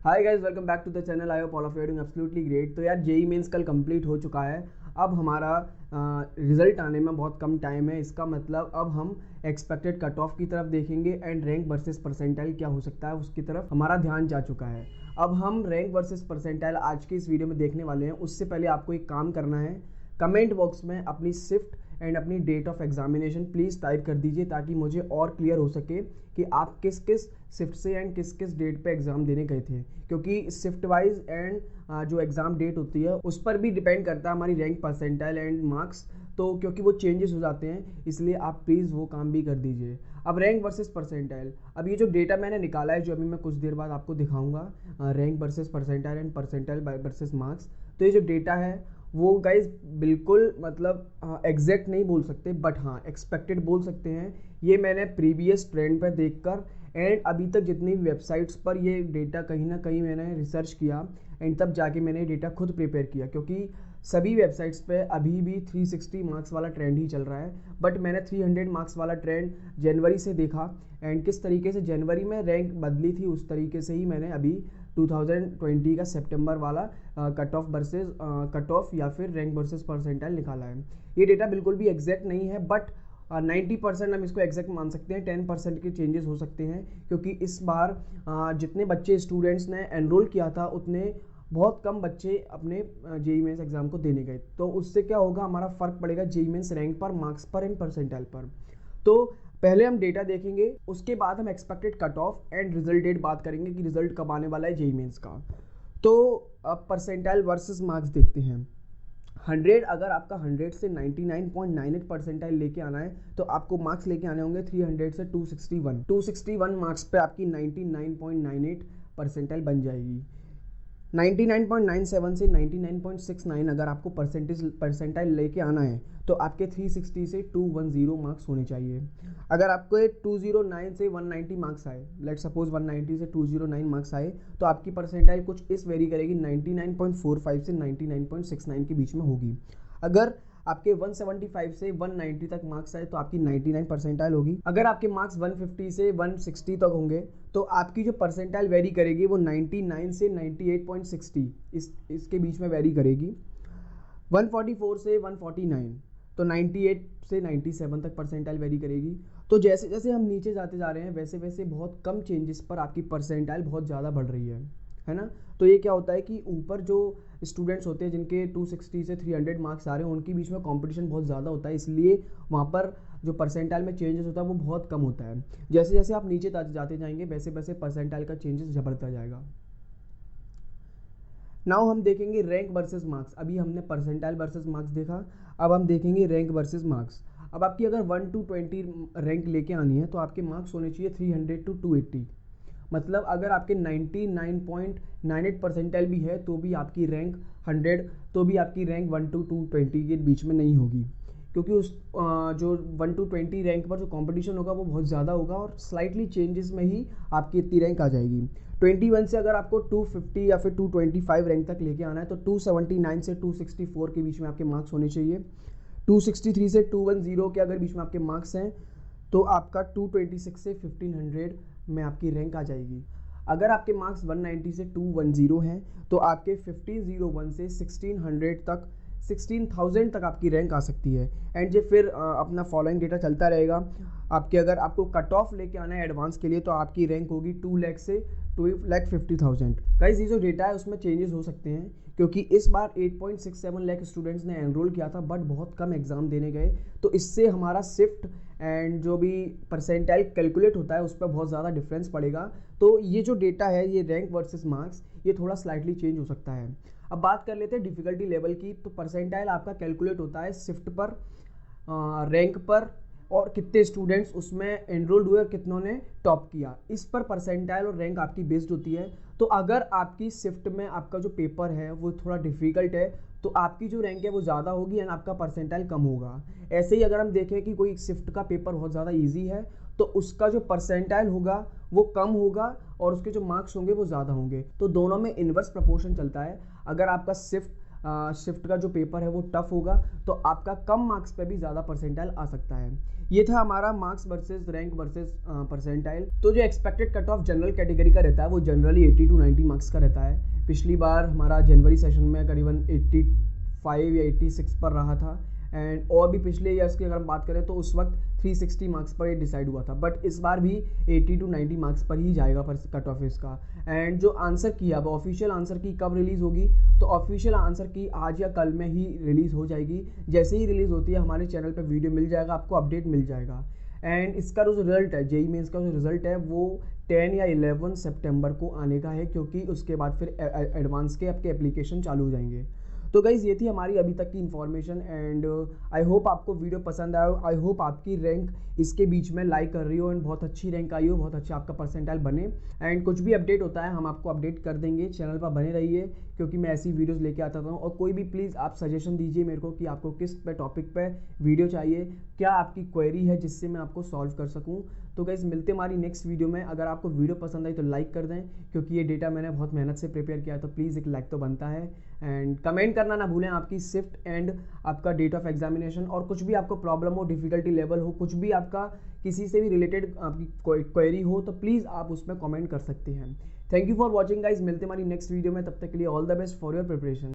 Hi guys, welcome back to the channel. I hope all of you are doing absolutely great. तो यार JEE mains कल complete हो चुका है। अब हमारा रिजल्ट आने में बहुत कम टाइम है। इसका मतलब अब हम एक्सपेक्टेड कट ऑफ की तरफ देखेंगे एंड रैंक वर्सेस परसेंटाइल क्या हो सकता है उसकी तरफ हमारा ध्यान जा चुका है। अब हम रैंक वर्सेस परसेंटाइल आज की इस वीडियो में देखने वाले हैं। उससे पहले आपको एक काम करना है, कमेंट बॉक्स में अपनी शिफ्ट एंड अपनी date of examination please type कर दीजिए ताकि मुझे और क्लियर हो सके कि आप किस किस शिफ्ट से एंड किस किस डेट पे एग्ज़ाम देने गए थे, क्योंकि शिफ्ट वाइज एंड जो एग्ज़ाम डेट होती है उस पर भी डिपेंड करता है हमारी रैंक परसेंटाइल एंड मार्क्स। तो क्योंकि वो चेंजेस हो जाते हैं इसलिए आप प्लीज़ वो काम भी कर दीजिए। अब रैंक वर्सेस परसेंटाइल, अब ये जो डेटा मैंने निकाला है जो अभी मैं कुछ देर बाद आपको दिखाऊंगा, rank versus percentile and percentile versus marks. तो ये जो डेटा है वो गाइज बिल्कुल मतलब एग्जैक्ट नहीं बोल सकते, बट हाँ एक्सपेक्टेड बोल सकते हैं। ये मैंने प्रीवियस ट्रेंड पर देखकर एंड अभी तक जितनी वेबसाइट्स पर ये डेटा कहीं ना कहीं मैंने रिसर्च किया एंड तब जाके मैंने डेटा खुद प्रिपेयर किया, क्योंकि सभी वेबसाइट्स पे अभी भी 360 मार्क्स वाला ट्रेंड ही चल रहा है। बट मैंने 300 मार्क्स वाला ट्रेंड जनवरी से देखा एंड किस तरीके से जनवरी में रैंक बदली थी उस तरीके से ही मैंने अभी 2020 का सितंबर वाला cut off versus cut off या फिर रैंक वर्सेस परसेंटाइल निकाला है। ये डेटा बिल्कुल भी एग्जैक्ट नहीं है, बट 90% हम इसको एग्जैक्ट मान सकते हैं। 10% के चेंजेस हो सकते हैं, क्योंकि इस बार जितने बच्चे स्टूडेंट्स ने एनरोल किया था उतने बहुत कम बच्चे अपने जेई मेंस एग्जाम को देने गए। तो उससे क्या होगा, हमारा फर्क पड़ेगा जेई मेंस रैंक पर, मार्क्स पर एंड परसेंटाइल पर। तो पहले हम डेटा देखेंगे, उसके बाद हम expected cut off and result date बात करेंगे कि रिजल्ट कब आने वाला है जेई मेंस का। तो अब परसेंटाइल वर्सेस मार्क्स देखते हैं। 100 अगर आपका 100 से 99.98 परसेंटाइल लेके आना है तो आपको मार्क्स लेके आने होंगे 300 से 261 मार्क्स पे आपकी 99.98 परसेंटाइल बन जाएगी। 99.97 से 99.69 अगर आपको परसेंटाइल लेके आना है तो आपके 360 से 210 मार्क्स होने चाहिए। अगर आपको 209 से 190 मार्क्स आए, लेट सपोज 190 से 209 मार्क्स आए, तो आपकी परसेंटाइल कुछ इस वेरी करेगी, 99.45 से 99.69 के बीच में होगी। अगर आपके 175 से 190 तक मार्क्स आए तो आपकी 99 परसेंटाइल होगी। अगर आपके मार्क्स 150 से 160 तक होंगे तो आपकी जो परसेंटाइल वेरी करेगी वो 99 से 98.60 इसके बीच में वेरी करेगी। 144 से 149 तो 98 से 97 तक परसेंटाइल वेरी करेगी। तो जैसे जैसे हम नीचे जाते जा रहे हैं वैसे वैसे बहुत कम चेंजेस पर आपकी परसेंटाइल बहुत ज़्यादा बढ़ रही है ना। तो ये क्या होता है कि ऊपर जो स्टूडेंट्स होते हैं जिनके 260 से 300 मार्क्स आ रहे हैं उनके बीच में कंपटीशन बहुत ज़्यादा होता है, इसलिए वहाँ पर जो परसेंटाइल में चेंजेस होता है वो बहुत कम होता है। जैसे जैसे आप नीचे जाते जाएंगे वैसे वैसे परसेंटाइल का चेंजेस बढ़ता जाएगा। नाउ हम देखेंगे रैंक वर्सेस मार्क्स। अभी हमने परसेंटाइल वर्सेस मार्क्स देखा, अब हम देखेंगे रैंक वर्सेस मार्क्स। अब आपकी अगर 1 to 20 रैंक लेके आनी है तो आपके मार्क्स होने चाहिए 300 to 280। मतलब अगर आपके 99.98 परसेंटाइल भी है तो भी आपकी रैंक 100, तो भी आपकी रैंक 1 to 220 के बीच में नहीं होगी, क्योंकि उस जो 1 to 20 रैंक पर जो कंपटीशन होगा वो बहुत ज़्यादा होगा और स्लाइटली चेंजेस में ही आपकी इतनी रैंक आ जाएगी। 21 से अगर आपको 250 या फिर 225 रैंक तक लेके आना है तो 279 से 264 के बीच में आपके मार्क्स होने चाहिए। 263 से 210 के अगर बीच में आपके मार्क्स हैं तो आपका 226 से 1500 में आपकी रैंक आ जाएगी। अगर आपके मार्क्स 190 से 210 हैं तो आपके 1501 से 1600 तक 16,000 तक आपकी रैंक आ सकती है। एंड जो फिर अपना फॉलोइंग डेटा चलता रहेगा। आपके अगर आपको कट ऑफ लेके आना है एडवांस के लिए तो आपकी रैंक होगी 2 लाख से 2,50,000। गाइस ये जो डेटा है उसमें चेंजेस हो सकते हैं, क्योंकि इस बार 8.67 लाख स्टूडेंट्स ने एनरोल किया था बट बहुत कम एग्जाम देने गए, तो इससे हमारा शिफ्ट एंड जो भी परसेंटाइल कैलकुलेट होता है उस पर बहुत ज़्यादा डिफरेंस पड़ेगा। तो ये जो डेटा है ये रैंक वर्सेस मार्क्स ये थोड़ा स्लाइटली चेंज हो सकता है। अब बात कर लेते हैं डिफ़िकल्टी लेवल की। तो परसेंटाइल आपका कैलकुलेट होता है शिफ्ट पर, रैंक पर और कितने स्टूडेंट्स उसमें एनरोल्ड हुए और कितनों ने टॉप किया, इस पर परसेंटाइल और रैंक आपकी बेस्ड होती है। तो अगर आपकी शिफ्ट में आपका जो पेपर है वो थोड़ा डिफ़िकल्ट है तो आपकी जो रैंक है वो ज़्यादा होगी एंड आपका परसेंटाइल कम होगा। ऐसे ही अगर हम देखें कि कोई शिफ्ट का पेपर बहुत ज़्यादा ईजी है तो उसका जो परसेंटाइल होगा वो कम होगा और उसके जो मार्क्स होंगे वो ज़्यादा होंगे। तो दोनों में इन्वर्स प्रपोर्शन चलता है। अगर आपका शिफ्ट शिफ्ट का जो पेपर है वो टफ होगा, तो आपका कम मार्क्स पे भी ज़्यादा परसेंटाइल आ सकता है। ये था हमारा marks versus rank versus percentile. तो जो expected cut of general category का रहता है वो जनरली 80 to 90 मार्क्स का रहता है। पिछली बार हमारा जनवरी सेशन में करीबन 85 या 86 पर रहा था, एंड और भी पिछले ईयर्स की अगर हम बात करें तो उस वक्त 360 मार्क्स पर ये डिसाइड हुआ था, बट इस बार भी 80 to 90 मार्क्स पर ही जाएगा पर कट ऑफ इसका। एंड जो आंसर की अब ऑफिशियल आंसर की कब रिलीज़ होगी, तो ऑफिशियल आंसर की आज या कल में ही रिलीज़ हो जाएगी। जैसे ही रिलीज़ होती है हमारे चैनल पर वीडियो मिल जाएगा, आपको अपडेट मिल जाएगा। एंड इसका जो रिजल्ट है, जेईई मेंस का जो रिजल्ट है वो 10 या 11 सितंबर को आने का है, क्योंकि उसके बाद फिर एडवांस के आपके एप्लीकेशन चालू हो जाएंगे। तो गाइज़ ये थी हमारी अभी तक की इन्फॉर्मेशन, एंड आई होप आपको वीडियो पसंद आया हो। आई होप आपकी रैंक इसके बीच में लाइक कर रही हो एंड बहुत अच्छी रैंक आई हो, बहुत अच्छा आपका परसेंटाइल बने। एंड कुछ भी अपडेट होता है हम आपको अपडेट कर देंगे, चैनल पर बने रहिए क्योंकि मैं ऐसी वीडियोस लेके आता हूँ। और कोई भी प्लीज़ आप सजेशन दीजिए मेरे को कि आपको किस पे टॉपिक पे वीडियो चाहिए, क्या आपकी क्वेरी है जिससे मैं आपको सॉल्व कर सकूँ। तो गाइस मिलते हैं हमारी नेक्स्ट वीडियो में। अगर आपको वीडियो पसंद आई तो लाइक कर दें, क्योंकि ये डेटा मैंने बहुत मेहनत से प्रिपेयर किया है, तो प्लीज़ एक लाइक तो बनता है। एंड कमेंट करना ना भूलें आपकी शिफ्ट एंड आपका डेट ऑफ एग्जामिनेशन, और कुछ भी आपको प्रॉब्लम हो, डिफिकल्टी लेवल हो, कुछ भी आपका किसी से भी रिलेटेड आपकी क्वेरी हो, तो प्लीज़ आप उसमें कमेंट कर सकते हैं। Thank you for watching guys, मिलते हैं हमारी नेक्स्ट वीडियो में, तब तक के लिए all the best for your preparation.